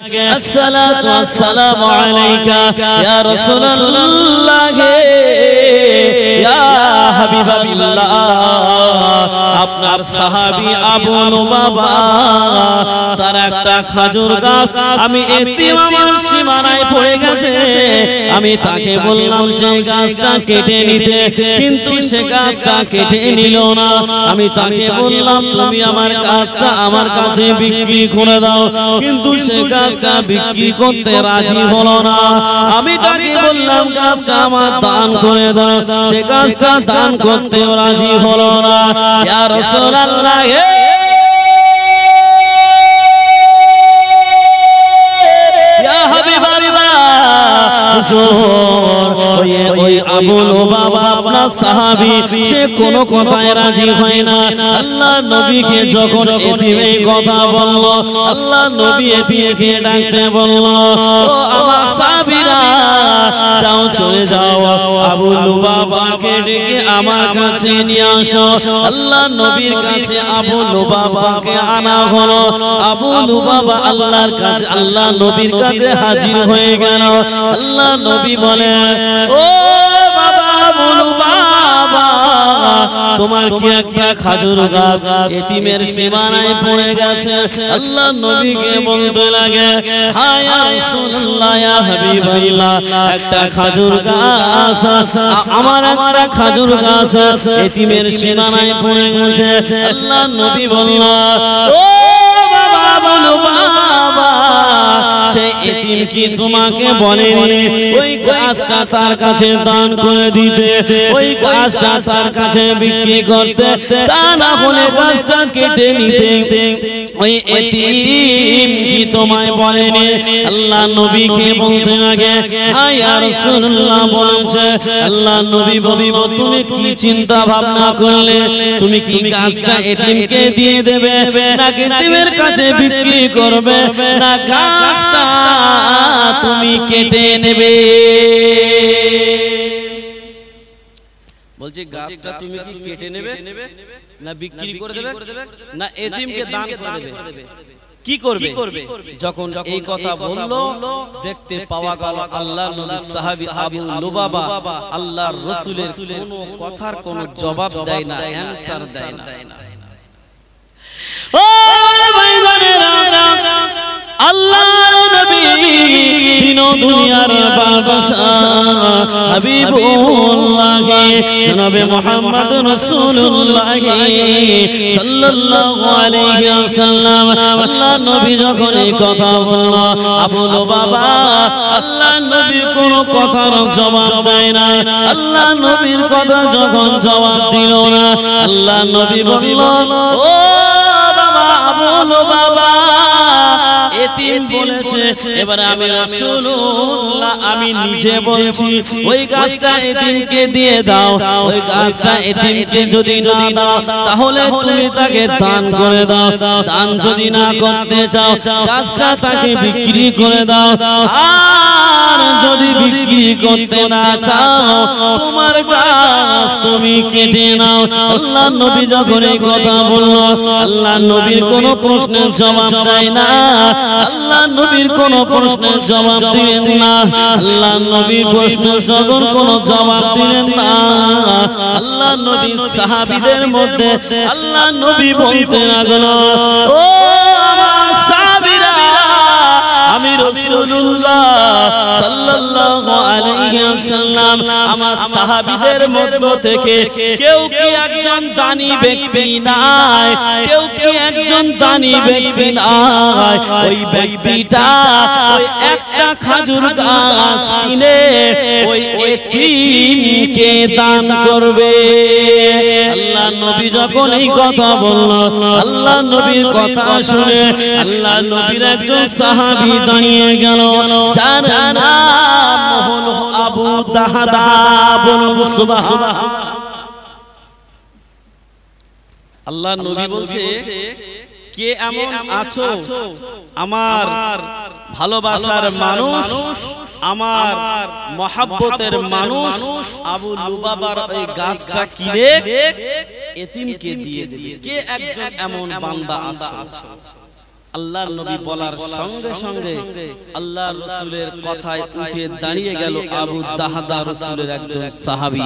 আসসালাতু ওয়াসসালামু আলাইকা ইয়া রাসূলুল্লাহ ইয়া হাবিবাল্লাহ। আপনার সাহাবী আবু লুবাবা তার একটা খেজুর গাছ আমি এতিম আমার সীমানায় পড়ে গেছে, আমি তাকে বললাম সেই গাছটা কেটে নিতে, কিন্তু সে গাছটা কেটে নিল না। আমি তাকে বললাম তুমি আমার গাছটা আমার কাছে বিক্রি করে দাও, কিন্তু সে গাছটা বিক্রি করতে রাজি হলো না। আমি তাকে বললাম গাছটা আমার দান করে দাও, সে গাছটা দান করতেও রাজি হলো না। ইয়া রাসূলুল্লাহ ওই আবু লুবাবা আপনার সাহাবী, সে কোনো কথায় রাজি হয় না। আল্লাহ নবীকে যখন এতিমের কথা বলল, আল্লাহ নবী এতিমকে ডাকতে বলল, ও আমার সাহাবীরা যাও চলে যাও, আবু লুবাবাকে ডেকে আমার কাছে নিয়ে আসো। আল্লাহ নবীর কাছে আবু লুবাবাকে আনা হলো। আবু লুবাবা আল্লাহর কাছে, আল্লাহ নবীর কাছে হাজির হয়ে গেল। আল্লাহ নবী বলে, ও বাবা আবু লুবাবা, তোমার কি একটা খেজুর গাছ এতিমের সীমানায় পড়ে গেছে? আল্লাহ নবীকে বলতে লাগে, হ্যাঁ ইয়া রাসূলুল্লাহ ইয়া হাবিবাল্লাহ, একটা খেজুর গাছ, আমার একটা খেজুর গাছ এতিমের সীমানায় পড়ে গেছে। আল্লাহ নবী বলল, ও বাবা আবু লুবাবা, সে এতিম কি তোমাকে বলেনি ওই গাছটা তার কাছে দান করে দিতে, ওই গাছটা তার কাছে বিক্রি করতে, তা না হলে গাছটা কেটে নিতে? ওই এতিম কি তোমায় বলেনি? আল্লাহ নবীকে বলতে লাগে, হ্যাঁ ইয়া রাসূলুল্লাহ বলেছে। আল্লাহ নবী বলিব, তুমি কি চিন্তা ভাবনা করলে? তুমি কি গাছটা এতিমকে দিয়ে দেবে, না এতিমের কাছে বিক্রি করবে, না গাছটা তুমি কেটে নেবে? বলছি গাছটা তুমি কি কেটে নেবে, না বিক্রি করে দেবে, না এতিমকে দান করে দেবে? কি করবে? যখন এই কথা বলল, দেখতে পাওয়া গেল আল্লাহ নবীর সাহাবী আবু লুবাবা আল্লাহর রাসূলের কোনো কথার কোনো জবাব দেয় না, অ্যানসার দেয় না। ও ভাইজানেরা, আল্লাহর নবী দিন দুনিয়ার বাদশাহ হাবিবুল্লাহ জনাবে মুহাম্মদ রাসূলুল্লাহ সাল্লাল্লাহু আলাইহি ওয়াসাল্লাম, আল্লাহ নবী যখন এই কথা বলল, আবু লুবাবা আল্লাহ নবীর কোনো কথার জবাব দেয় না। আল্লাহ নবীর কথা যখন জবাব দিল না, আল্লাহ নবী বলল, ও বাবা আবু লুবাবা, এতিম বলেছে, এবারে আমি রাসূলুল্লাহ আমি নিজে বলছি, ওই গাছটা এতিমকে দিয়ে দাও। ওই গাছটা এতিমকে যদি না দাও, তাহলে তুমি তাকে দান করে দাও। দান যদি না করতে চাও, গাছটা তাকে বিক্রি করে দাও। আর যদি বিক্রি করতে না চাও, তোমার গাছ তুমি কেটে নাও। আল্লাহ নবী যখন এই কথা বলল, আল্লাহ নবীর কোনো প্রশ্নের জবাব দেয় না। আল্লাহ নবীর কোন প্রশ্নের জবাব দিলেন না। আল্লাহ নবীর প্রশ্নের যখন কোনো জবাব দিলেন না, আল্লাহ নবী সাহাবীদের মধ্যে আল্লাহ নবী বলতে লাগল, ও আমার সাহাবীরা, আমি রাসূলুল্লাহ সাল্লাল্লাহু আলাইহি ওয়াসাল্লাম আমার সাহাবীদের মধ্য থেকে কেউ কি একজন দানী ব্যক্তি নাই? কেউ কি একজন দানী ব্যক্তি নাই? ওই ব্যক্তিটা ওই একটা খেজুর গাছ কিনে ওই এতিমকে দান করবে। আল্লাহ নবী যখন এই কথা বলল, আল্লাহ নবীর কথা শুনে আল্লাহ নবীর একজন সাহাবী দাঁড়িয়ে গেল, যার নাম হলো আবু দাহদা। বলুন সুবহানাল্লাহ। আল্লাহ নবী বলছে, কে এমন আছো আমার ভালোবাসার মানুষ, আমার মহব্বতের মানুষ, আবু লুবাবার ওই গাছটা কিনে এতিমকে দিয়ে দেবে? কে একজন এমন বান্দা আছো? আল্লাহর নবী বলার সঙ্গে সঙ্গে আল্লাহর রাসূলের কথায় উঠে দাঁড়িয়ে গেল আবু দাহদা, রাসূলের একজন সাহাবী।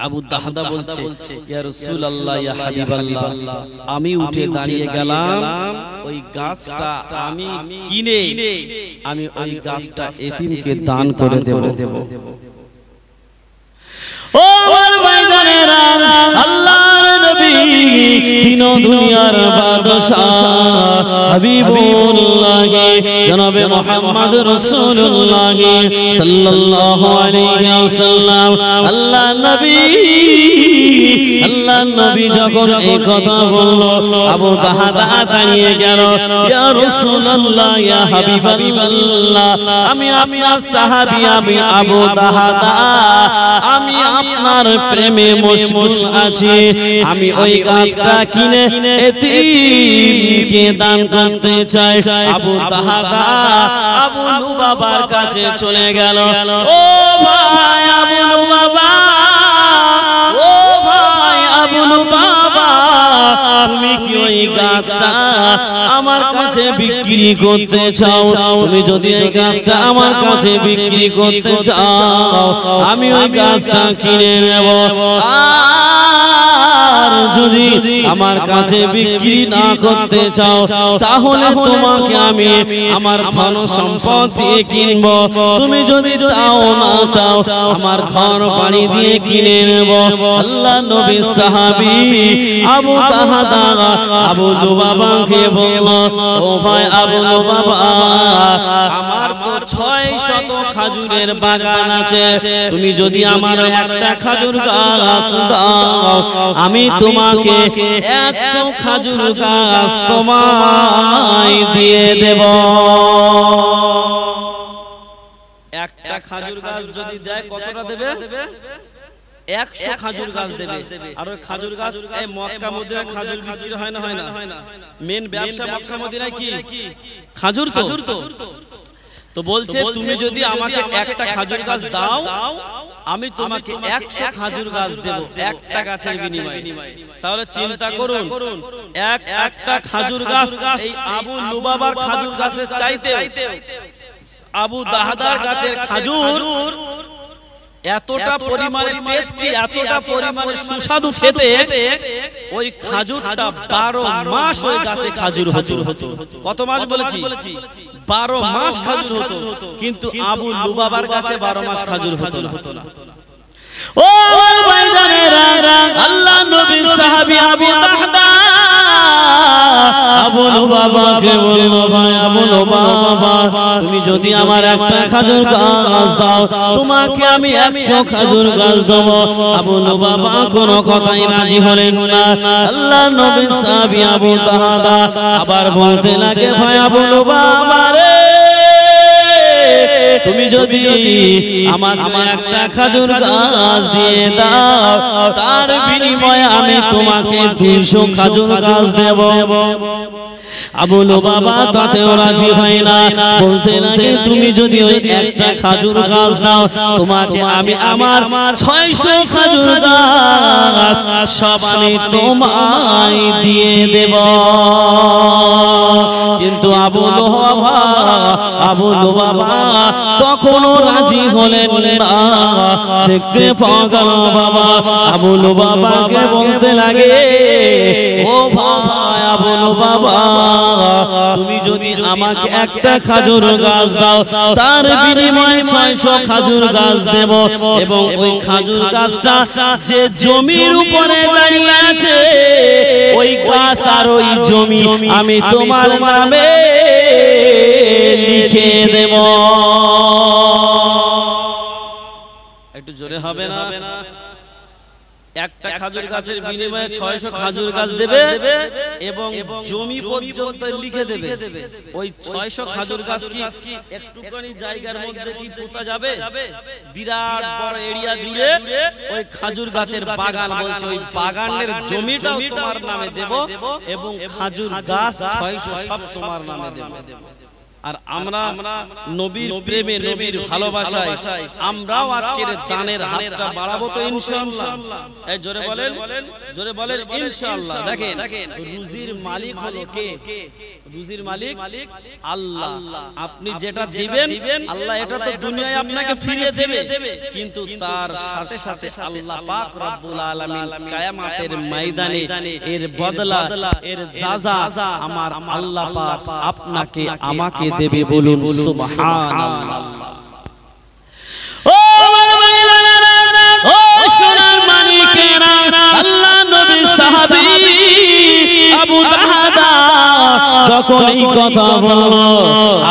আবু দাহদা বলছে, ইয়া রাসূলুল্লাহ, ইয়া হাবিবাল্লাহ, আমি উঠে দাঁড়িয়ে গেলাম, ওই গাছটা আমি কিনে আমি ওই গাছটা এতিমকে দান করে দেব। ও আমার ভাইজানেরা, আল্লাহর নবী তিন দুনিয়ার বাদশাহ হাবিবুল্লাহ জনাবে মুহাম্মদ রাসূলুল্লাহ সাল্লাল্লাহু আলাইহি ওয়াসাল্লাম, আল্লাহর নবী যখন এই কথা বলল, আবু দাহদা দাঁড়িয়ে গেল, ইয়া রাসূলুল্লাহ, ইয়া হাবিবাল্লাহ, আমি আপনার সাহাবী, আমি আবু দাহদা, আমি আপনার প্রেমে মশগুল আছি, আমি ওই গাছটা কিনে এতিমকে দান করতে চাই। আবু দাহদা আবু লুবাবার কাছে চলে গেল, ও ভাই আবু লুবাবা, ও ভাই আবু লুবাবা, তুমি কি ওই গাছটা আমার কাছে বিক্রি করতে চাও? তুমি যদি এই গাছটা আমার কাছে বিক্রি করতে চাও, আমি ওই গাছটা কিনে নেব। আর যদি আমার কাছে বিক্রি না করতে চাও, তাহলে তোমাকে আমি আমার ধন সম্পদ দিয়ে কিনব। তুমি যদি তাও না চাও, আমার ঘর বাড়ি দিয়ে কিনে নেব। আল্লাহর নবীর সাহাবী আবু দাহদা আবু লুবাবাকে বলল, ও ভাই আবু লুবাবা, আমার তো 600 খাজুরের বাগান আছে, তুমি যদি আমার একটা খাজুর গাছ দাও, আমি তোমাকে 100 খাজুর গাছ তোমায় দিয়ে দেব। একটা খাজুর গাছ যদি দেয়, কতটা দেবে? 100 খাজুর গাছ দেবে। আর ওই খাজুর গাছ, এই মক্কা মদিনায় খাজুর বিক্রি হয় না, হয় না? মেন ব্যবসা মক্কা মদিনায় কি? খাজুর। তো বলছে, তুমি যদি আমাকে একটা খাজুর গাছ দাও, আমি তোমাকে 100 খাজুর গাছ দেব একটা গাছের বিনিময়ে। তাহলে চিন্তা করুন, একটা খাজুর গাছ এই আবু লুবাবার খাজুর গাছের চাইতে আবু দাহদার গাছের খাজুর এতটা পরিমাণে টেস্টি, এতটা পরিমাণে সুস্বাদু খেতে, ওই খাজুরটা 12 মাস ওই গাছে খাজুর হতো। কত মাস বলেছি? 12 মাস খাজুর হতো, কিন্তু আবু লুবাবার গাছে 12 মাস খাজুর হতো না। ও আমার ভাইজানেরা, আল্লাহর নবীর সাহাবী আবু দাহদা আবু লুবাবাকে বলল, ভাই আবু লুবাবা, তুমি যদি আমার একটা খাজুর গাছ দাও, তোমাকে আমি 100 খাজুর গাছ দেব। আবু লুবাবা কোনো কথাই রাজি হলেন না। আল্লাহর নবীর সাহাবী আবু দাহদা আবার বলতে লাগে, ভাই আবু লুবাবা রে, তুমি যদি আমাকে একটা খাজুর গাছ দিয়ে দাও, তার বিনিময়ে আমি তোমাকে 200 খাজুর গাছ দেব। আবু লুবাবা তাতেও রাজি হয় না, বলতে লাগে, তুমি যদি ওই একটা খাজুর গাছ দাও, তোমাকে আমি আমার 600 খাজুর গাছ সব আমি তোমায় দিয়ে দেব। কিন্তু আবু লুবাবা তখনও রাজি হলেন না। দেখতে পাওয়া গেল বাবা আবু লুবাবাকে বলতে লাগে, ও ভাই আবু লুবাবা, তুমি যদি আমাকে একটা খাজুর গাছ দাও, তার বিনিময়ে 600 খাজুর গাছ দেব, এবং ওই খাজুর গাছটা যে জমির উপরে দাঁড়িয়ে আছে, ওই গাছ আর ওই জমি আমি তোমার নামে লিখে দেব। একটু জোরে হবে না? একটা খাজুর গাছের বিনিময়ে 600 খাজুর গাছ দেবে এবং জমি পর্যন্ত লিখে দেবে। ওই 600 খাজুর গাছ কি একটুখানি জায়গার মধ্যে কি পোতা যাবে? বিরাট বড় এরিয়া জুড়ে ওই খাজুর গাছের বাগান। বলছে ওই বাগানের জমিটাও তোমার নামে দেব এবং খাজুর গাছ 600 সব তোমার নামে দেব। আর আমরা নবীর প্রেমে নবীর ভালোবাসায় আমরাও আজকের দানের হাতটা বাড়াবো তো ইনশাআল্লাহ। এই জোরে বলেন ইনশাআল্লাহ। দেখেন রুজির মালিক হলো কে? রুজির মালিক আল্লাহ। আপনি যেটা দিবেন আল্লাহ এটা তো দুনিয়ায় আপনাকে ফিরিয়ে দেবে, কিন্তু তার সাথে সাথে আল্লাহ পাক রব্বুল আলামিন কিয়ামতের ময়দানে এর বদলা এর যাজা আমার আল্লাহ পাক আপনাকে আমাকে দেবে। বলুন সুবহানাল্লাহ। ও আমার ভাইরা, ও সোনার মানিকেরা, আল্লাহ নবী সাহাবী আবু দাহাদা যখন এই কথা বলল,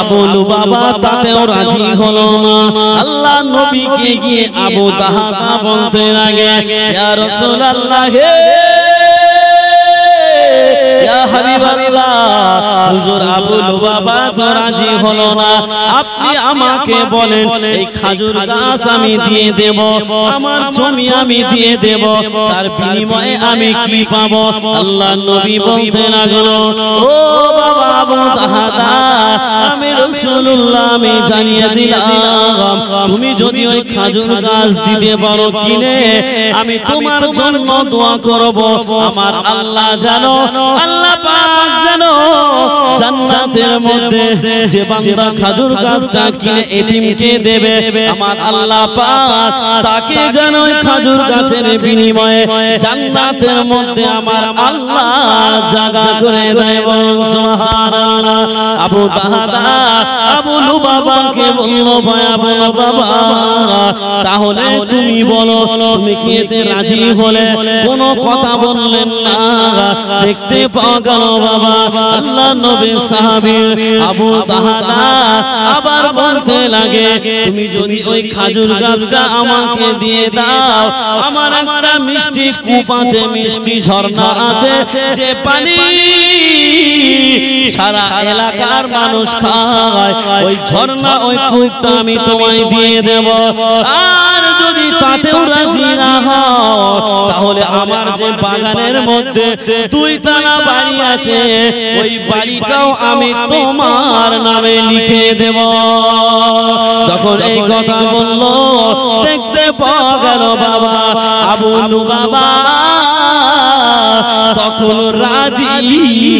আবু লুবাবা তাতেও রাজি হলো না। আল্লাহ নবীকে গিয়ে আবু দাহাদা বলতে লাগে, ইয়া রাসূলুল্লাহ, হে ইয়া হাবিবাল্লাহ, হুজুর আবু লুবাবা তো রাজি হলো না, আপনি আমাকে বলেন এই খাজুর গাছ আমি দিয়ে দেব, আমার জমি আমি দিয়ে দেব, তার বিনিময়ে আমি কি পাবো? আল্লাহ নবী বলতে লাগলো, ও বাবা আবু দাহাদা, আমি রাসূলুল্লাহ আমি জানিয়ে দিলাম, তুমি যদি ওই খাজুর গাছ দিতে পারো কিনে, আমি তোমার জন্য দোয়া করব, আমার আল্লাহ জানো, আল্লাহ পাক জানো, জান্নাতের মধ্যে যে বান্দা খাজুর গাছটা কিনে এতিমকে দেবে, আমার আল্লাহ পাক তাকে যেন ওই খাজুর গাছের বিনিময়ে জান্নাতের মধ্যে আমার আল্লাহ জায়গা করে দেয়। সুবহানাল্লাহ। আবু দাহাদা আবু লুবাবাকে বলল, ভাই আবু লুবাবা, তাহলে তুমি বলো, তুমি কি এতে রাজি হলে? কোনো কথা বললেন না। দেখতে পাওয়া গেল বাবা আল্লাহ নবী সাহাবী আবু দাহাদা আবার বলতে লাগে, তুমি যদি ওই খাজুর গাছটা আমাকে দিয়ে দাও, আমার একটা মিষ্টি কূপ আছে, মিষ্টি ঝর্ণা আছে, যে পানি সারা এলাকার মানুষ খায়, ওই ঝর্ণা ওই কূপটা আমি তোমায় দিয়ে দেব। আর যদি তাতেও রাজি না হও, তাহলে আমার যে বাগানের মধ্যে 2 তলা বাড়ি আছে, ওই বাড়িটাও আমি তোমার নামে লিখে দেব। যখন এই কথা বলল, দেখতে পাওয়া গেল বাবা আবু লুবাবা তখন রাজি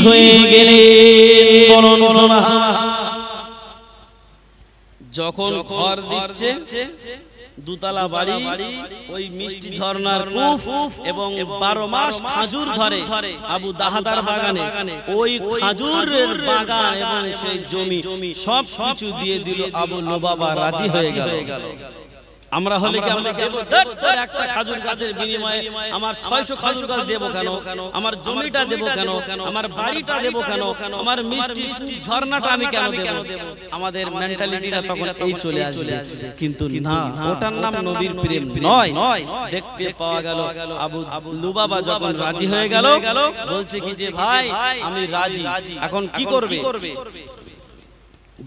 হয়ে গেলেন। বলুন সুবহানাল্লাহ। যখন ঘর দিচ্ছে, 2 তলা বাড়ি, ওই মিষ্টি ঝর্ণার কূপ এবং 12 মাস খাজুর ধরে আবু দাহাদার বাগানে, ওই খাজুরের বাগান এবং সেই জমি সব কিছু দিয়ে দিল। আবু লুবাবা রাজি হয়ে গেল। আমরা হলে কি আমরা দেব? তোর একটা খাজুর গাছের বিনিময়ে আমার 600 খাজুর গাছ দেব কেন? আমার জমিটা দেব কেন? আমার বাড়িটা দেব কেন? আমার মিষ্টি ঝর্ণাটা আমি কেন দেব? আমাদের মেন্টালিটিটা তখন এই চলে আসবে। কিন্তু না, ওটার নাম নবীর প্রেম নয়। দেখতে পাওয়া গেল আবু লুবাবা যখন রাজি হয়ে গেল, বলছে কি যে ভাই আমি রাজি, এখন কি করবে?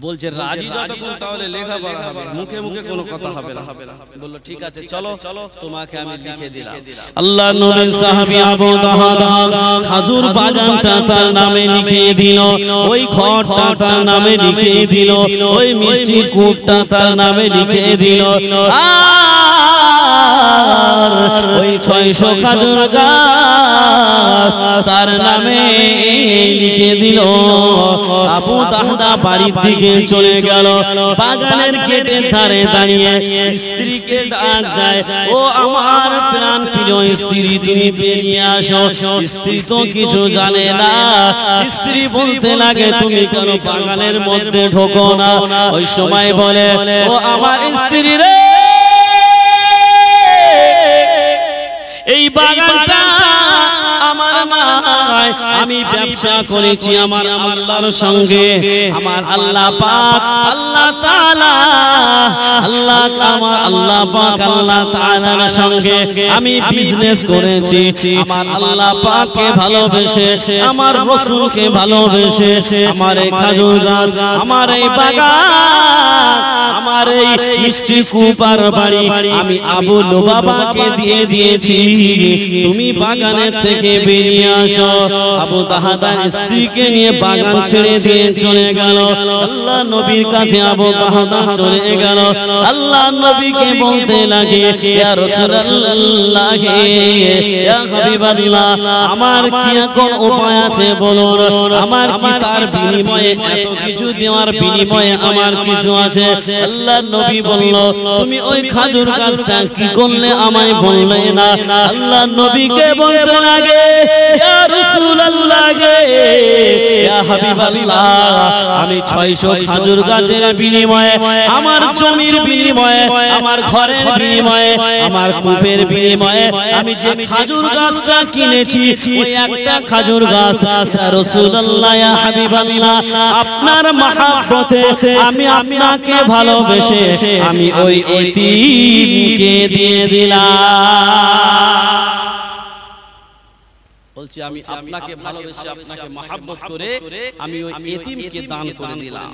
বলছে রাজি যতক্ষণ তাহলে লেখাপড়া হবে, মুখে মুখে কোনো কথা হবে না। বললো ঠিক আছে চলো, তোমাকে আমি লিখে দিলাম। আল্লাহ নবী সাহাবী আবু দাহাদা খাজুর বাগানটা তার নামে লিখে দিল, ওই ঘরটা তার নামে লিখে দিল, ওই মিষ্টি কূপটা তার নামে লিখে দিল, আর ওই 600 খাজুর গাছ তার নামে লিখে দিল। আবু দাহাদা বাড়ির দিকে চলে গেল, বাগানের গেটের ধারে দাঁড়িয়ে স্ত্রীকে ডাক দেয়, ও আমার প্রাণ প্রিয় স্ত্রী, তুমি বেরিয়ে আসো। স্ত্রী তো কিছু জানে না। স্ত্রী বলতে লাগে, তুমি কেন বাগানের মধ্যে ঢোকো না? ওই সময় বলে, ও আমার স্ত্রী রে, এই বাগানটা আমার নয়, আমি ব্যবসা করেছি আমার আল্লাহর সঙ্গে। আমার আল্লাহ পাক আল্লাহ তাআলা, আল্লাহ আমার আল্লাহ পাক আল্লাহ তাআলার সঙ্গে আমি বিজনেস করেছি। আমার আল্লাহ পাককে ভালোবেসে, আমার রাসূলকে ভালোবেসে, আমার এই খাজুর গাছ, আমার এই বাগান, আমার আমার এই মিষ্টি কুপার বাড়ি আমি আবু লুবাবাকে দিয়ে দিয়েছি, তুমি বাগানের থেকে বেরিয়ে আসো। আবু তাহাদার স্ত্রীকে নিয়ে বাগান ছেড়ে দিয়ে চলে গেল। আল্লাহ নবীর কাছে আবু তাহাদা চলে গেল। আল্লাহ নবীকে বলতে লাগে, ইয়া রাসূলুল্লাহ, ইয়া হাবিবাল্লাহ, আমার কি এখন উপায় আছে বলুন? আমার কি তার বিনিময়ে এত কিছু দেওয়ার বিনিময়ে আমার কিছু আছে? আল্লাহ নবী বলল, তুমি ওই খাজুর গাছটা কি করলে আমায় বললে না? আল্লাহ নবীকে বলতে লাগে, ইয়া রাসূলুল্লাহ, ইয়া হাবিবাল্লাহ, আমি 600 খাজুর গাছের বিনিময়ে, আমার জমির বিনিময়ে, আমার ঘরের বিনিময়ে, আমার কূপের বিনিময়ে আমি যে খাজুর গাছটা কিনেছি, ওই একটা খাজুর গাছ, ইয়া রাসূলুল্লাহ, ইয়া হাবিবাল্লাহ, আপনার মহব্বতে আমি আপনাকে ভালোবেসে আমি ওই এতিমকে দিয়ে দিলাম। বলছি আমি আপনাকে ভালোবেসে আপনাকে মহব্বত করে আমি ওই এতিমকে দান করে দিলাম।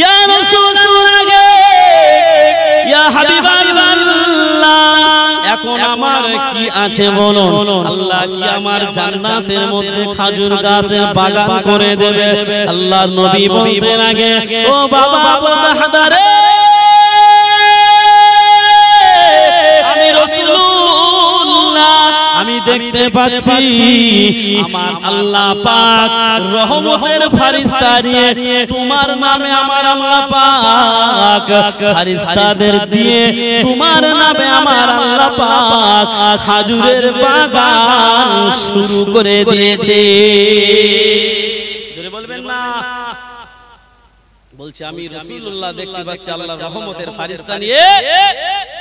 ইয়া রাসূলুল্লাহ, ইয়া হাবিবাল্লাহ, এখন আমার কি আছে বলুন? আল্লাহ কি আমার জান্নাতের মধ্যে খাজুর গাছের বাগান করে দেবে? আল্লাহর নবী বলতে লাগে, ও বাবা আবু তাহাদা রে, আমি রাসূলুল্লাহ, আমি দেখতে পাচ্ছি আমার আল্লাহ পাক রহমতের ফেরেশতা দিয়ে তোমার নামে আমার আল্লাহ পাক ফেরেশতাদের দিয়ে তোমার নামে আমার আল্লাহ পাক খাজুরের বাগান শুরু করে দিয়েছে। জোরে বলবেন না? বলছে আমি রাসূলুল্লাহ দেখতে পাচ্ছি আল্লাহর রহমতের ফেরেশতা নিয়ে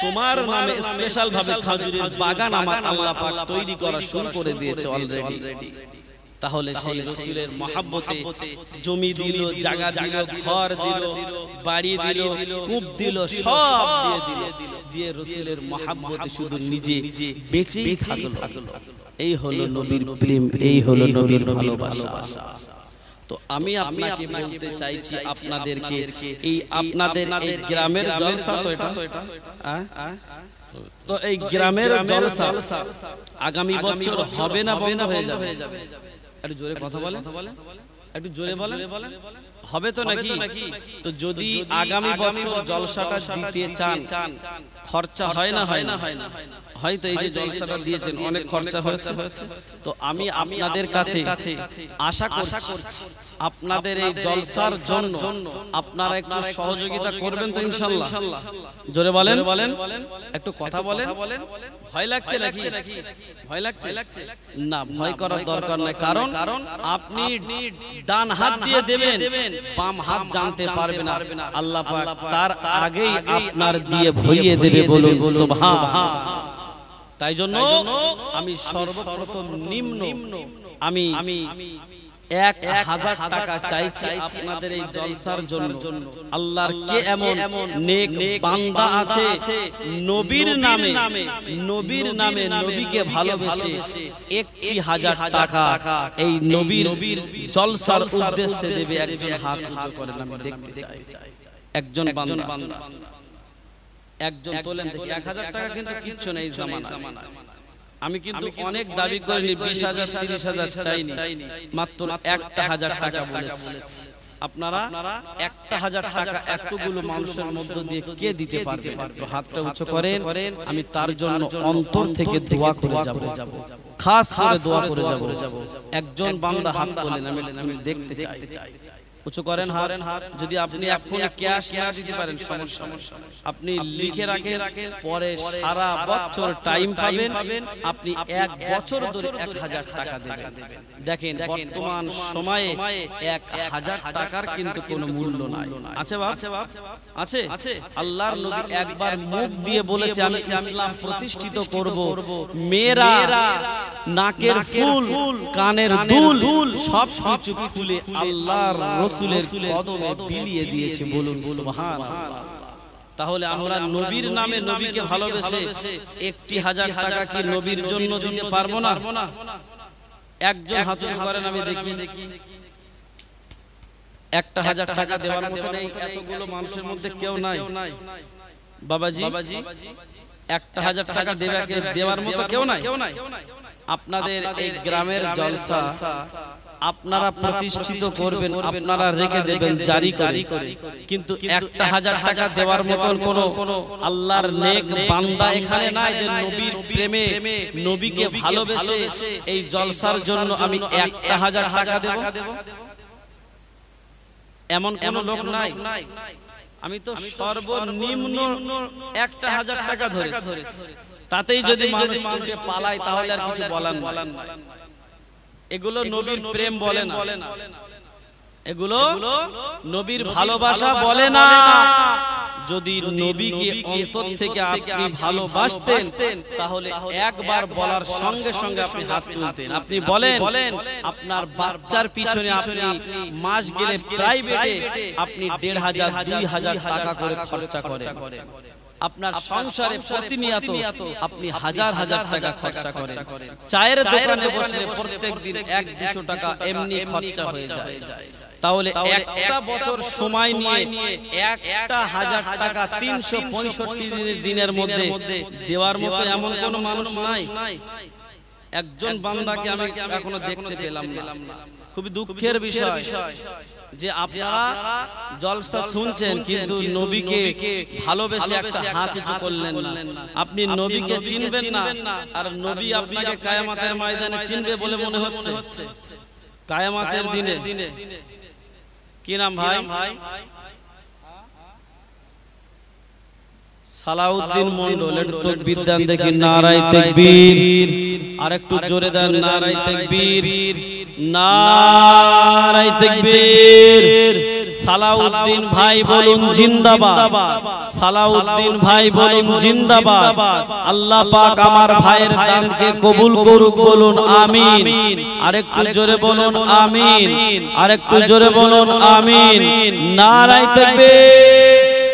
তোমার নামে স্পেশাল ভাবে খাজুরের বাগান আমার আল্লাহ পাক তৈরি করা শুরু করে দিয়েছে অলরেডি। তাহলে সেই রাসূলের মহব্বতে জমি দিল, জায়গা দিল, ঘর দিল, বাড়ি দিল, কূপ দিল, সব দিয়ে দিল, দিয়ে রাসূলের মহব্বতে শুধু নিজে বেঁচেই থাকলো। এই হলো নবীর প্রেম, এই হলো নবীর ভালোবাসা। তো আমি আপনাকে বলতে চাইছি আপনাদেরকে, এই আপনাদের এই গ্রামের জলসা, তো এটা তো এই গ্রামের জলসা আগামী বছর হবে না বন্ধ হয়ে যাবে? একটু জোরে কথা বলেন, একটু জোরে বলেন, হবে তো নাকি? তো যদি আগামী বছর জলসাটা দিতে চান, খরচা হয় না? হয় না? হয়তো এই যে জলসাটা দিয়েছেন অনেক খরচা হয়েছে। তো আমি আপনাদের কাছে আশা করছি আপনাদের এই জলসার জন্য আপনারা একটু সহযোগিতা করবেন তো ইনশাআল্লাহ? জোরে বলেন, একটু কথা বলেন। ভয় লাগছে নাকি? ভয় লাগছে না, ভয় করার দরকার নাই। কারণ আপনি ডান হাত দিয়ে দেবেন, বাম হাত জানতে পারবে না, আল্লাহ পাক তার আগেই আপনার দিয়ে ভরিয়ে দেবে। বলুন সুবহানাল্লাহ। তাই জন্য আমি সর্বপ্রথম নিম্ন আমি 1000 টাকা চাইছি আপনাদের এই জলসার জন্য। আল্লাহর কে এমন নেক বান্দা আছে নবীর নামে, নবীর নামে নবীকে ভালোবেসে 1000 টাকা এই নবীর জলসার উদ্দেশ্যে দেবে? একজন হাত উঁচু করেন, আমি দেখতে চাই। একজন বান্দা, একজন তোলেন দেখি। 1000 টাকা কিন্তু কিচ্ছু নেই জামানায়। আমি কিন্তু অনেক দাবি করিনি, 20,000 30,000 চাইনি, মাত্র 1000 টাকা বলেছি। আপনারা 1000 টাকা এতগুলো মানুষের মধ্য দিয়ে কে দিতে পারবেন? একটু হাতটা উঁচু করেন, আমি তার জন্য অন্তর থেকে দোয়া করে যাব, খাস করে দোয়া করে যাব। একজন বান্দা হাত তোলেন, আমি দেখতে চাই। উঁচু করেন হাত। যদি আপনি এখন ক্যাশ না দিতে পারেন সমস্যা, আপনি লিখে রাখেন, পরে সারা বছর টাইম পাবেন, আপনি 1 বছর ধরে 1000 টাকা দেবেন। দেখেন বর্তমান সময়ে 1000 টাকার কিন্তু কোনো মূল্য নাই। আছে বাপ? আছে। আল্লাহর নবী একবার মুখ দিয়ে বলেছে, আমি ইসলাম প্রতিষ্ঠিত করব। মেয়েরা নাকের ফুল, কানের দুল সব কিছু খুলে আল্লাহর রাসূলের কদমে বিলিয়ে দিয়েছে। বলুন সুবহানাল্লাহ। তাহলে আমরা নবীর নামে নবীকে ভালোবেসে 1000 টাকা কি নবীর জন্য দিতে পারবো না? একজন হাত উঁচু করেন, আমি দেখি। 1000 টাকা দেওয়ার মতো নেই এতগুলো মানুষের মধ্যে কেউ নাই বাবাজি 1000 টাকা দেওয়ার মতো কেউ নাই আপনাদের এই গ্রামের জলসা আপনারা প্রতিষ্ঠিত করবেন আপনারা রেখে দেবেন জারি করে কিন্তু 1000 টাকা দেওয়ার মতন কোন আল্লাহর নেক বান্দা এখানে নাই যে নবীর প্রেমে নবীকে ভালোবেসে এই জলসার জন্য আমি 1000 টাকা দেব এমন কোন লোক নাই আমি তো সর্বনিম্ন 1000 টাকা ধরেছি তাতেই যদি মানুষ উঠে পালায় তাহলে আর কিছু বলার নাই এগুলো নবীর প্রেম বলে না এগুলো নবীর ভালোবাসা বলে না যদি নবীকে অন্তর থেকে আপনি ভালোবাসতেন তাহলে একবার বলার সঙ্গে সঙ্গে আপনি হাত তুলতেন আপনি বলেন আপনার বাচ্চার পিছনে আপনি মাস গেলে প্রাইভেটে আপনি 1500 2000 টাকা করে খরচা করেন আপনার সংসারে প্রতিনিয়ত আপনি হাজার হাজার টাকা খরচা করেন চায়ের দোকানে বসলে প্রত্যেকদিন 1-200 টাকা এমনি খরচা হয়ে যায় তাহলে একটা বছর সময় নিয়ে 1000 টাকা 365 দিনের মধ্যে দেওয়ার মতো এমন কোন মানুষ নাই একজন বান্দাকে আমি এখনো দেখতে পেলাম না খুবই দুঃখের বিষয় যে আপনারা জলসা শুনছেন কিন্তু নবীকে ভালোবেসে একটা হাত উঁচু করলেন না আপনি নবীকে চিনবেন না আর নবী আপনাকে কিয়ামতের ময়দানে চিনবে বলে মনে হচ্ছে কিয়ামতের দিনে কি নাম ভাই সালাউদ্দিন মন্ডল একটু তাকবীর দেন দেখি নারায়ে তাকবীর আর একটু জোরে দেন নারায়ে তাকবীর নারায়ে তাকবীর সালাউদ্দিন ভাই বলুন জিন্দাবাদ সালাউদ্দিন ভাই বলুন জিন্দাবাদ আল্লাহ পাক আমার ভাইয়ের দানকে কবুল করুক বলুন আমিন আরেকটু জোরে বলুন আমিন আরেকটু জোরে বলুন আমিন নারায়ে তাকবীর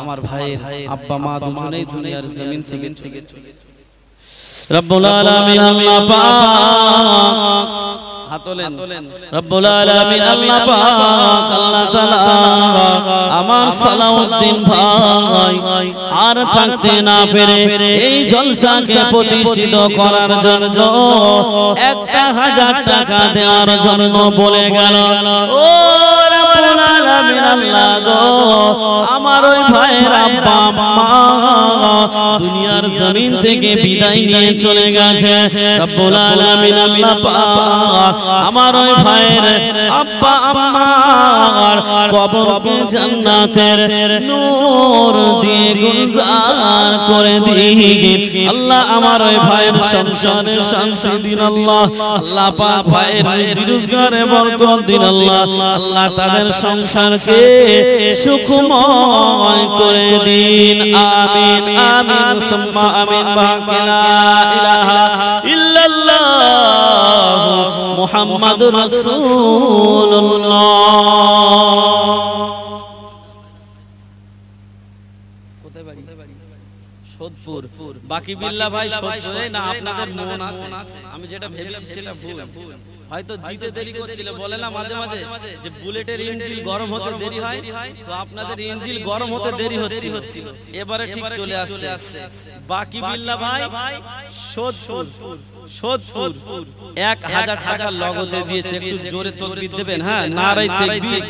আমার ভাইয়ের আব্বা মা দুজনেই দুনিয়ার জমিন থেকে চলে গেছে রব্বুল আলামিন আল্লাহ পাক হাতলেন রব্বুল আলামিন আল্লাহ পাক আল্লাহ তাআলা আমার সালাউদ্দিন ভাই আর থাকতে না পেরে এই জলসাকে প্রতিষ্ঠিত করার জন্য 1000 টাকা দেওয়ার জন্য বলে গেল ও রব্বুল আলামিন আল্লাহ গো আমার ওই ভাইয়ের আব্বা আম্মা দুনিয়ার জমিন থেকে বিদায় নিয়ে চলে গেছে রব্বুল আলামিন আল্লাহ পাক আমার ওই ভাইয়ের আব্বা আম্মার কবরকে জান্নাতের নূর দিয়ে গুলজার করে দিন আল্লাহ আমার ওই ভাইয়ের সংসারে শান্তি দিন আল্লাহ আল্লাহ পাক ভাইয়ের রুজি রোজগারে বরকত দিন আল্লাহ আল্লাহ তাদের সংসারকে সুখময় করে দিন আমিন আমিন সুম্মা আমিন বাকিলা ইলাহা ইল্লাল্লাহ মুহাম্মাদুর রাসূলুল্লাহ কোথায় বাড়ি সোদপুর বাকি বিল্লাহ ভাই সোদপুরে না আপনাদের মন আছে আমি যেটা ভেবেছি সেটা ভুল হয়তো দিতে দেরি করছিল বলে না মাঝে মাঝে যে বুলেটের ইঞ্জিন গরম হতে দেরি হয় তো আপনাদের ইঞ্জিন গরম হতে দেরি হচ্ছিল এবারে ঠিক চলে আসছে বাকি বিল্লাহ ভাই সোদপুর সোদপুর 1000 টাকা লগতে দিয়েছে একটু জোরে তাকবীর দেবেন হ্যাঁ নারায়ে তাকবীর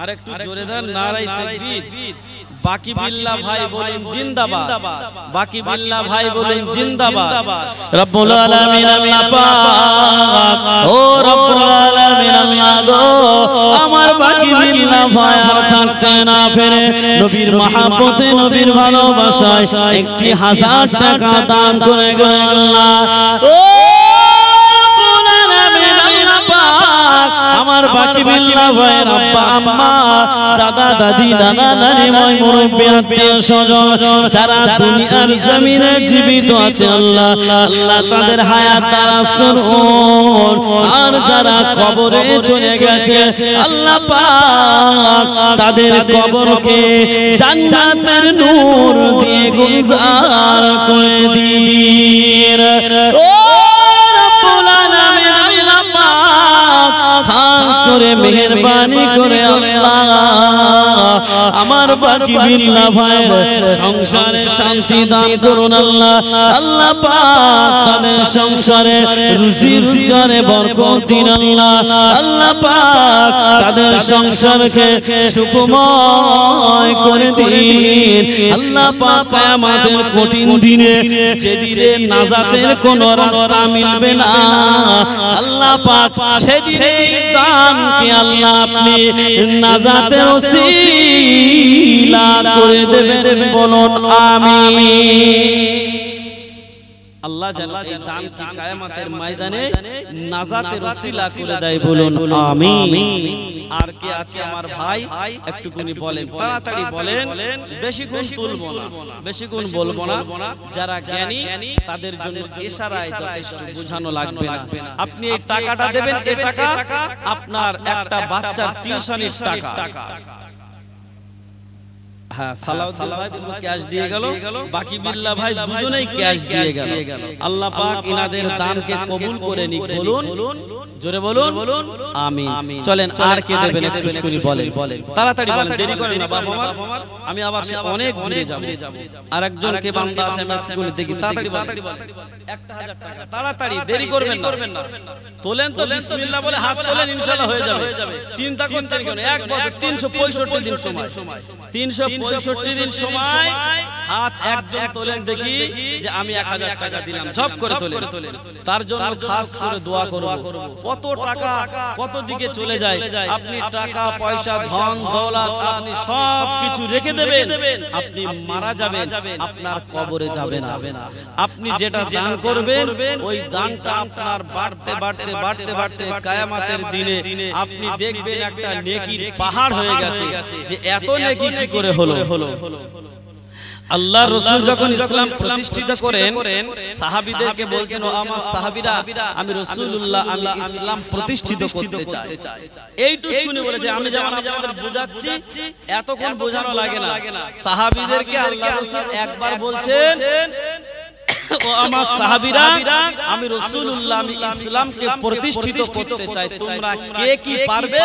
আর একটু জোরে দেন নারায়ে তাকবীর বাকি বিল্লাহ ভাই বলেন জিন্দাবাদ বাকি বিল্লাহ ভাই বলেন জিন্দাবাদ রব্বুল আলামিন আল্লাহ পাক ও রব্বুল আলামিন আল্লাহ গো আমার বাকি বিল্লাহ ভাই আর থাকতে না পেরে নবীর মহব্বতে নবীর ভালোবাসায় 1000 টাকা দান করে গেল আল্লাহ ও রব্বুল আলামিন আল্লাহ পাক আমার বাকি বিল্লাহ ভাইয়ের আব্বা আম্মা দাদা দাদি নানা নানি ময় মুরব্বি আত্মীয় স্বজন যারা দুনিয়ার জমিনে জীবিত আছে আল্লাহ আল্লাহ তাদের হায়াত দারাজ করুন আর যারা কবরে চলে গেছে আল্লাহ পাক তাদের কবরকে জান্নাতের নূর দিয়ে গুলজার করে দিন ও রব্বুল আলামিন আল্লাহ পাক খাস করে মেহেরবানি করে আল্লাহ আমার বাকি বিল্লাহ ভাইয়ের সংসারে শান্তি দান করুন আল্লাহ আল্লাহ পাক তাদের সংসারে রুজি রোজগারে বরকত দিন আল্লাহ আল্লাহ পাক তাদের সংসারকে সুখময় করে দিন আল্লাহ পাক কিয়ামতের কঠিন দিনে যেদিনে নাজাতের কোনো রাস্তা মিলবে না আল্লাহ পাক সেদিনে দানকে আল্লাহ আপনি নাজাতের ওসিলা করে দেবেন বলুন আমিন আল্লাহ যেন এই দানকে কিয়ামতের ময়দানে নাজাতের ওসিলা করে দেয় বলুন আমিন আর কে আছে আমার ভাই একটুকুনি বলেন তাড়াতাড়ি বলেন বেশিক্ষণ তুলবো না বেশিক্ষণ বলবো না যারা জ্ঞানী তাদের জন্য ইশারায় যথেষ্ট বোঝানো লাগবে না আপনি এই টাকাটা দেবেন এই টাকা আপনার একটা বাচ্চার টিউশনের টাকা হ্যাঁ সালাউদ্দিন ভাই পুরো ক্যাশ দিয়ে গেল বাকি বিল্লাহ ভাই দুজনেই ক্যাশ দিয়ে গেল আল্লাহ পাক ইনাদের দানকে কবুল করে নিক বলুন জোরে বলুন আমিন চলেন আর কে দেবেন একটু করে বলেন তাড়াতাড়ি বলেন দেরি করেন না বাবা আমার আমি আবার অনেক দূরে যাব আর একজন কে বান্দা আছে আমি একটু দেখি তাড়াতাড়ি বলেন 1000 টাকা তাড়াতাড়ি দেরি করবেন না তোলেন তো বিসমিল্লাহ বলে হাত তোলেন ইনশাআল্লাহ হয়ে যাবে চিন্তা করছেন কেন এক বছর 365 দিন সময় 365 দিন সময় হাত একজন তোলেন দেখি যে আমি 1000 টাকা দিলাম ঝপ করে তোলেন তার জন্য খাস করে দোয়া করব কত টাকা কত দিকে চলে যায় আপনি টাকা পয়সা ধন দৌলত আপনি সব কিছু রেখে দেবেন আপনি মারা যাবেন আপনার কবরে যাবে না আপনি যেটা দান করবেন ওই দানটা আপনার বাড়তে বাড়তে বাড়তে বাড়তে কিয়ামতের দিনে আপনি দেখবেন একটা নেকির পাহাড় হয়ে গেছে যে এত নেকি কি করে হলো আল্লাহ রাসূল যখন ইসলাম প্রতিষ্ঠিত করেন সাহাবীদেরকে বলছেন ও আমার সাহাবীরা আমি রাসূলুল্লাহ আমি ইসলাম প্রতিষ্ঠিত করতে চাই এইটুকুনি বলেছে আমি যেমন আপনাদের বোঝাচ্ছি এতক্ষণ বোঝানো লাগে না সাহাবীদেরকে আল্লাহ রাসূল একবার বলছেন ও আমার সাহাবীরা আমি রাসূলুল্লাহ আমি ইসলামকে প্রতিষ্ঠিত করতে চাই তোমরা কে কি পারবে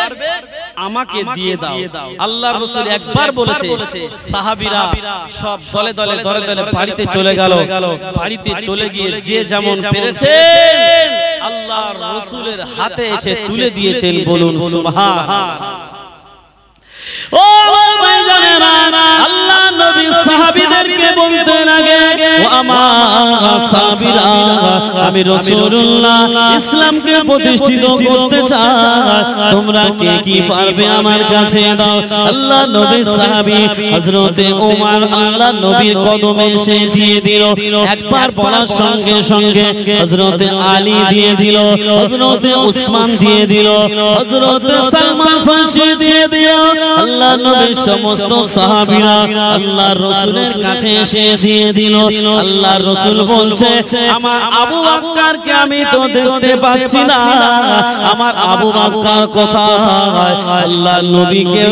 আমাকে দিয়ে দাও আল্লাহর রাসূল একবার বলেছে সাহাবীরা সব দলে দলে দলে দলে বাড়িতে চলে গেল বাড়িতে চলে গিয়ে যে যেমন পেরেছে আল্লাহর রাসূলের হাতে এসে তুলে দিয়েছেন বলুন সুবহানাল্লাহ ও আমার ভাইজানেরা আল্লাহ নবী সাহাবীদেরকে বলতে লাগে ও আমার সাহাবীরা আমি রাসূলুল্লাহ ইসলামকে প্রতিষ্ঠিত করতে চাই তোমরা কে কি পারবে আমার কাছে দাও আল্লাহ নবী সাহাবী হযরতে ওমর আল্লাহ নবীর কদমে এসে দিয়ে দিল একবার বলার সঙ্গে সঙ্গে হযরতে আলী দিয়ে দিল হযরতে উসমান দিয়ে দিল হযরতে সালমান ফারসি দিয়ে দিল আল্লাহ নবীর সমস্ত সাহাবীরা আল্লাহর রাসূলের কাছে এসে দিয়ে দিল আল্লাহর রাসূল বলছে আমার আবু বকরকে আমি তো দেখতে পাচ্ছি না আমার আবু বকর কোথায় আল্লাহর নবীকে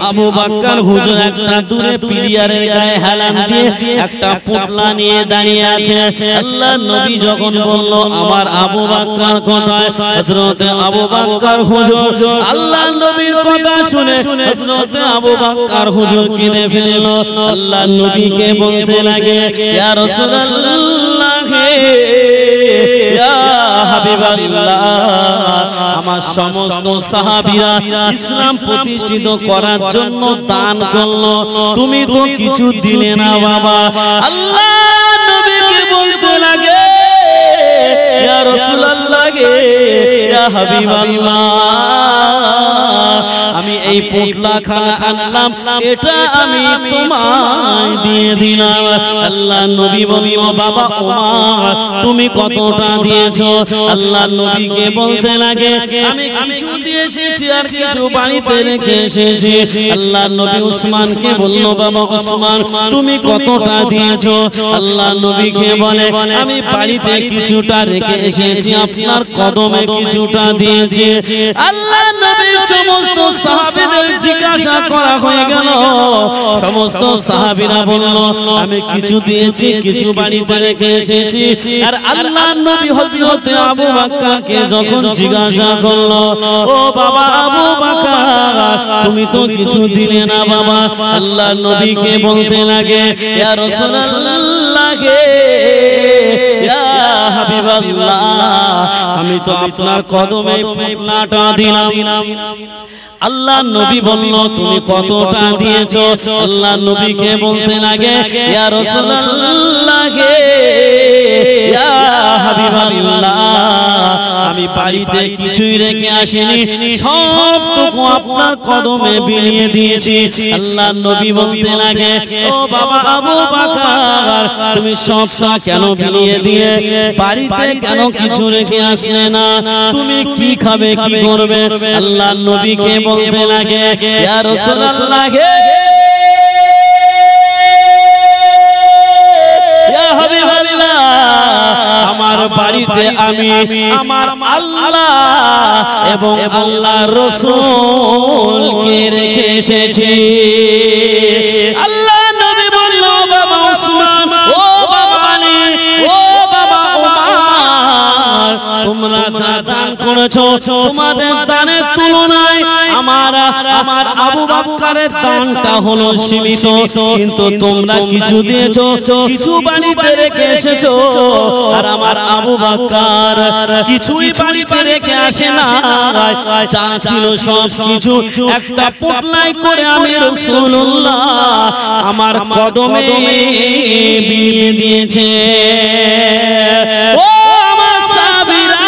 আবু বকর হুজুর একটা দূরে পিলিয়ারের গায়ে হেলান দিয়ে একটা পুতলা নিয়ে দাঁড়িয়ে আছে আল্লাহর নবী যখন বলল আমার আবু বকর কোথায় হযরতে আবু বকর হুজুর আল্লাহর নবীর কথা শুনে হযরতে আবু বকর হুজুর কেঁদে ফেলল আল্লাহর নবীকে বলতে লাগে ইয়া রাসূলুল্লাহ ইয়া হাবিবাল্লাহ আমার সমস্ত সাহাবীরা ইসলাম প্রতিষ্ঠিত করার জন্য দান করলো তুমি তো কিছু দিলে না বাবা আল্লাহর নবীকে বলতে লাগে ইয়া রাসূলুল্লাহ ইয়া হাবিবাল্লাহ আমি এই পোটলা খানা আনলাম, এটা আমি তোমায় দিয়ে দিলাম। আল্লাহ নবী বলল, বাবা ওমর তুমি কতটা দিয়েছো? আল্লাহ নবীকে বলতে লাগে, আমি কিছু দিয়ে এসেছি আর কিছু বাড়িতে রেখে এসেছি। আল্লাহ নবী উসমানকে বলল, বাবা উসমান তুমি কতটা দিয়েছো? আল্লাহ নবীকে বলে, আমি বাড়িতে কিছুটা রেখে এসেছি, আপনার কদমে কিছুটা দিয়েছি। আল্লাহ নবীর সমস্ত সাহাবীদের জিজ্ঞাসা করা হয়ে গেল। সমস্ত সাহাবীরা বলল, আমি কিছু দিয়েছি, কিছু বাড়িতে রেখে এসেছি। আর আল্লাহ নবী হযরত আবু বকরকে যখন জিজ্ঞাসা করলো, ও বাবা আবু বকর তুমি তো কিছু দিলে না বাবা। আল্লাহ নবীকে বলতে লাগে, ইয়া রাসূলুল্লাহ ইয়া হাবিবাল্লাহ আমি তো আপনার কদমে পোটলাটা দিলাম। আল্লাহ নবী বলল, তুমি কতটা দিয়েছো? আল্লাহ নবীকে বলতে লাগে, ইয়া রাসূলুল্লাহ ইয়া হাবিবাল্লাহ আমি বাড়িতে কিছুই রেখে আসিনি, সবটুকু আপনার কদমে বিলিয়ে দিয়েছি। আল্লাহ নবী বলতে লাগে, ও বাবা আবু বকর তুমি সবটা কেন বিলিয়ে দিলে? বাড়িতে কেন কিছু রেখে আসলে না? তুমি কি খাবে, কি করবে? আল্লাহ নবীকে বলতে লাগে, ইয়া রাসূলুল্লাহ ইয়া হাবিবাল্লাহ আমার বাড়িতে আমি আমার আল্লাহ এবং আল্লাহর রাসূলকে রেখে এসেছি। আল্লাহ নবী বলল, বাবা উসমান, ও বাবা আলী, ও বাবা ওমর তোমরা যা দান করেছো তোমাদের দানের তুলনায় আমার আবু বকরের দানটা হলো সীমিত, কিন্তু তোমরা কিছু দিয়েছো, কিছু বাড়িতে রেখে এসেছো। আর আমার আবু বকর কিছুই বাড়িতে রেখে আসে না, যা ছিল সব কিছু একটা পোটলাই করে আমি রাসূলুল্লাহ আমার কদমে বিলিয়ে দিয়েছে। ও আমার সাহাবীরা,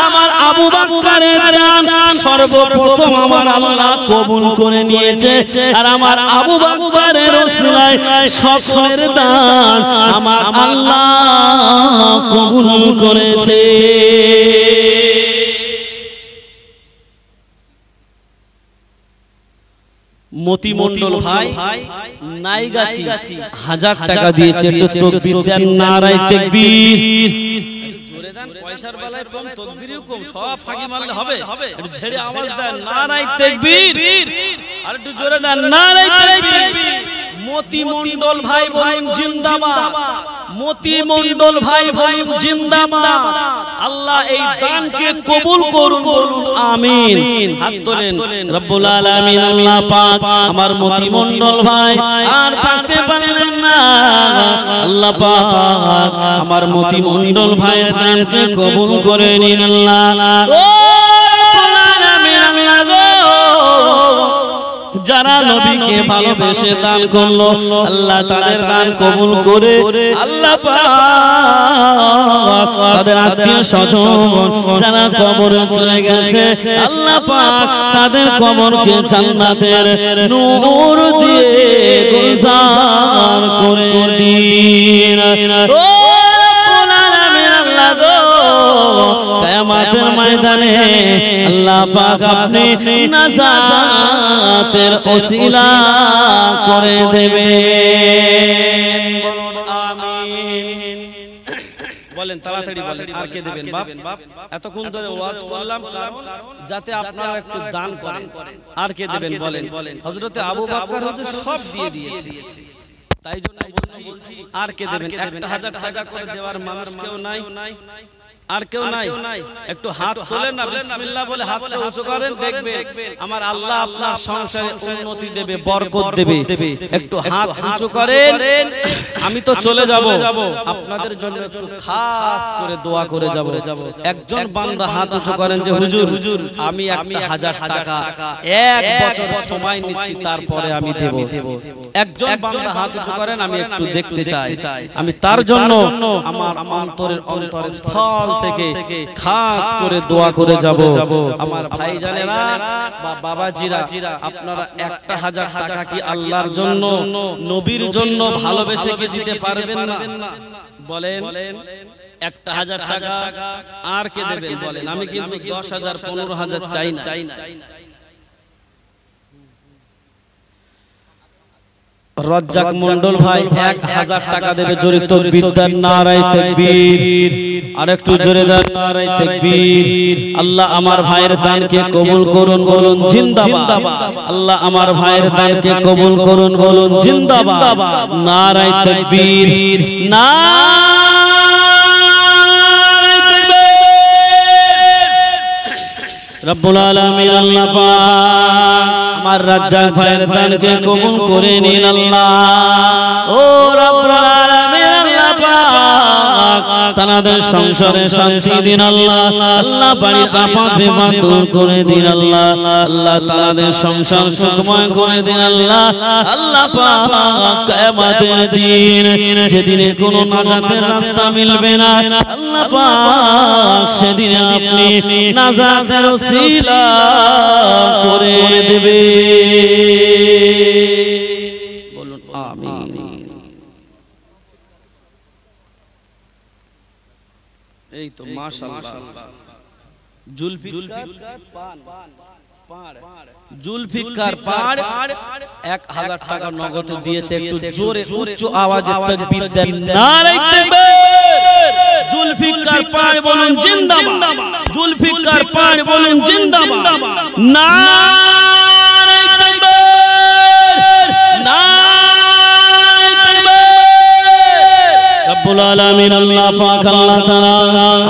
আমার আবু বকরের দান সর্বপ্রথম আমার আল্লাহ কবুল করে নিয়েছে। আর আমার আবু বকরের ওসিলায় সকলের দান আমার আল্লাহ কবুল করেছে। মতি মন্ডল ভাই নাইগাছি 1000 টাকা দিয়েছে, একটু তাকবীর দেন, নারায়ে তাকবীর। জোরে দেন, পয়সার বেলায় কম, তাকবীরেও কম, সব ফাঁকি মারলে হবে। একটু ঝেড়ে আওয়াজ দেন, নারায়ে তাকবীর। আর একটু জোরে দেন, নারায়ে তাকবীর। মতি মন্ডল ভাই বলুন জিন্দাবাদ, মতি মন্ডল ভাই বলুন জিন্দাবাদ। আল্লাহ এই দানকে কবুল করুন, বলুন আমিন। হাত তোলেন। রব্বুল আলামিন আল্লাহ পাক আমার মতি মন্ডল ভাই আর থাকতে পারলেন না, আল্লাহ পাক আমার মতি মন্ডল ভাইয়ের দানকে কবুল করে নিন আল্লাহ। ও রব্বুল আলামিন আল্লাহ গো, যারা নবীকে ভালোবেসে দান করলো আল্লাহ তাদের দান কবুল করে আল্লাহ পাক তাদের আত্মীয় স্বজন যারা কবরে চলে গেছে আল্লাহ পাক তাদের কবরকে জান্নাতের নূর দিয়ে গুলজার করে দিন। ও রব্বুল আলামিন আল্লাহ গো, কিয়ামতের ময়দানে আল্লাহ পাক আপনি নাজাতের ওসিলা করে দেবেন, বলুন আমিন। বলেন তাড়াতাড়ি বলেন, আর কে দেবেন বাপ? এতক্ষণ ধরে ওয়াজ করলাম কারণ যাতে আপনারা একটু দান করেন। আর কে দেবেন বলেন? হযরতে আবু বকর হুজুর সব দিয়ে দিয়েছে, তাই জন্য বলছি আর কে দেবেন? 1000 টাকা করে দেওয়ার মানুষ কেউ নাই? আর কেউ নাই? একটু হাত তোলেন না, বিসমিল্লাহ বলে হাতটা উঁচু করেন, দেখবেন আমার আল্লাহ আপনার সংসারে উন্নতি দেবে, বরকত দেবে। একটু হাত উঁচু করেন, আমি তো চলে যাব, আপনাদের জন্য একটু খাস করে দোয়া করে যাব। একজন বান্দা হাত উঁচু করেন যে হুজুর আমি 1000 টাকা 1 বছর সময় নিচ্ছি, তারপরে আমি দেব। একজন বান্দা হাত উঁচু করেন, আমি একটু দেখতে চাই। আমি তার জন্য আমার অন্তরের স্থল থেকে খাস করে দোয়া করে যাব। আমার ভাইজানেরা বা বাবাজিরা, আপনারা 1000 টাকা কি আল্লাহর জন্য নবীর জন্য ভালোবেসে কি দিতে পারবেন না? বলেন 1000 টাকা আর কে দেবেন বলেন? আমি কিন্তু 10,000 15,000 চাই না। রজ্জাক মন্ডল ভাই 1000 টাকা দেবে। জোরে তাকবীর দেন, নারায়ে তাকবীর। আর একটু জোরে দেন, নারায়ে তাকবীর। আল্লাহ আমার ভাইয়ের দানকে কবুল করুন, বলুন জিন্দাবাদ। আল্লাহ আমার ভাইয়ের দানকে কবুল করুন, বলুন জিন্দাবাদ। নারায়ে তাকবীর, নারায়ে তাকবীর। রব্বুল আলামিন আল্লাহ পাক আমার রাজ্জাক ভাইয়ের দানকে কবুল করে নিন আল্লাহ। ও রব্বুল আলামিন আল্লাহ পাক তাদের সংসারে শান্তি দিন আল্লাহ। আল্লাহ বাড়ির আপাত বিপদ দূর করে দিন আল্লাহ। আল্লাহ তাদের সংসার সুখময় করে দিন আল্লাহ। আল্লাহ পাক কিয়ামতের দিন যেদিনে কোনো নাজাতের রাস্তা মিলবে না, আল্লাহ পাক সেদিনে আপনি নাজাতের ওসিলা করে দেবে। বলুন আমিন। এই তো মাশাআল্লাহ। জুলফিকার পাড় 1000 টাকা নগদ দিয়েছে। একটু জোরে উচ্চ আওয়াজে তাকবীর দেন, নারায়ে তাকবীর। জুলফিকার পাড় বলুন জিন্দাবাদ। জুলফিকার পাড় বলুন জিন্দাবাদ। নারায়ে তাকবীর, নারায়ে তাকবীর। রব্বুল আলামিন আল্লাহ পাক আল্লাহ তাআলা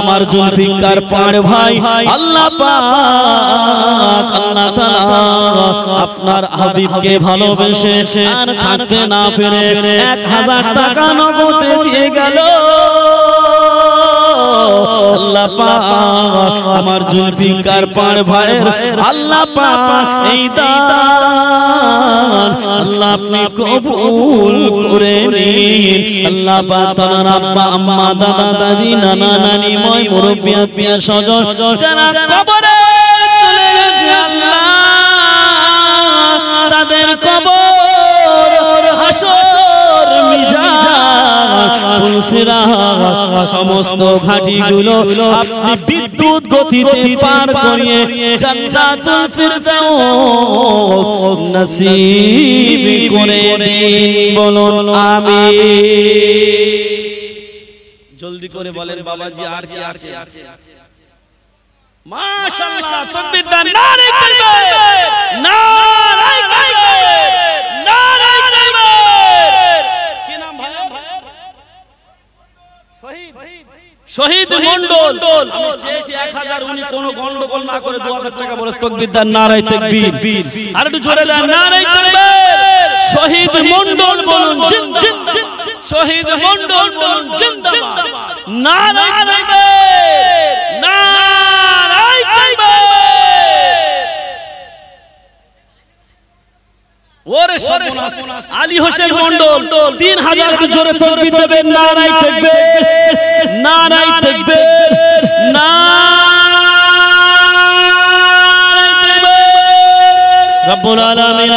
আমার জুলফিকার পাড় ভাই আল্লাহ পাক আল্লাহ তাআলা আপনার হাবিবকে ভালোবেসে আর থাকতে না পেরে 1000 টাকা নগদ দিয়ে গেল। আল্লাহ পাক আমার জুলফিকার পাড় ভাইয়ের আল্লাহ পাক এই দান আল্লাহ আপনি কবুল করে নিন। আল্লাহ পাক তার আব্বা আম্মা দাদা দাদি নানা নানি ময় মুরব্বি আত্মীয় স্বজন যারা কবরে চলে গেছে, আল্লাহ তাদের কবর হাসর মিজান ফুলসিরাত সমস্ত ঘাটিগুলো আপনি বিদ্যুৎ গতিতে পার করিয়ে জান্নাতুল ফিরদাউস নসিব করে দিন। বলুন আমিন। জলদি করে বলেন বাবাজি আর কি আছে? মাশাআল্লাহ, তাকবীর দেন, নারায়ে তাকবীর, নারায়ে তাকবীর, নারায়ে তাকবীর। কি নাম ভাই? শহীদ মন্ডল। আমি চেয়েছি 1000, উনি কোনো গন্ডগোল না করে 2000 টাকা বলে তাকবীর দেন, নারায়ে তাকবীর। আর একটু জোরে দেন, নারায়ে তাকবীর। শহীদ মন্ডল বলুন জিন্দাবাদ। শহীদ মন্ডল বলুন জিন্দাবাদ। নারায়ে তাকবীর, নারায়ে তাকবীর। ওরে সর্বনাশ, আলী হোসেন মন্ডল 3000 একটু জোরে তাকবীর দেবেন, নারায়ে তাকবীর, নারায়ে তাকবীর, নারায়ে তাকবীর। রব্বুল আলামিন।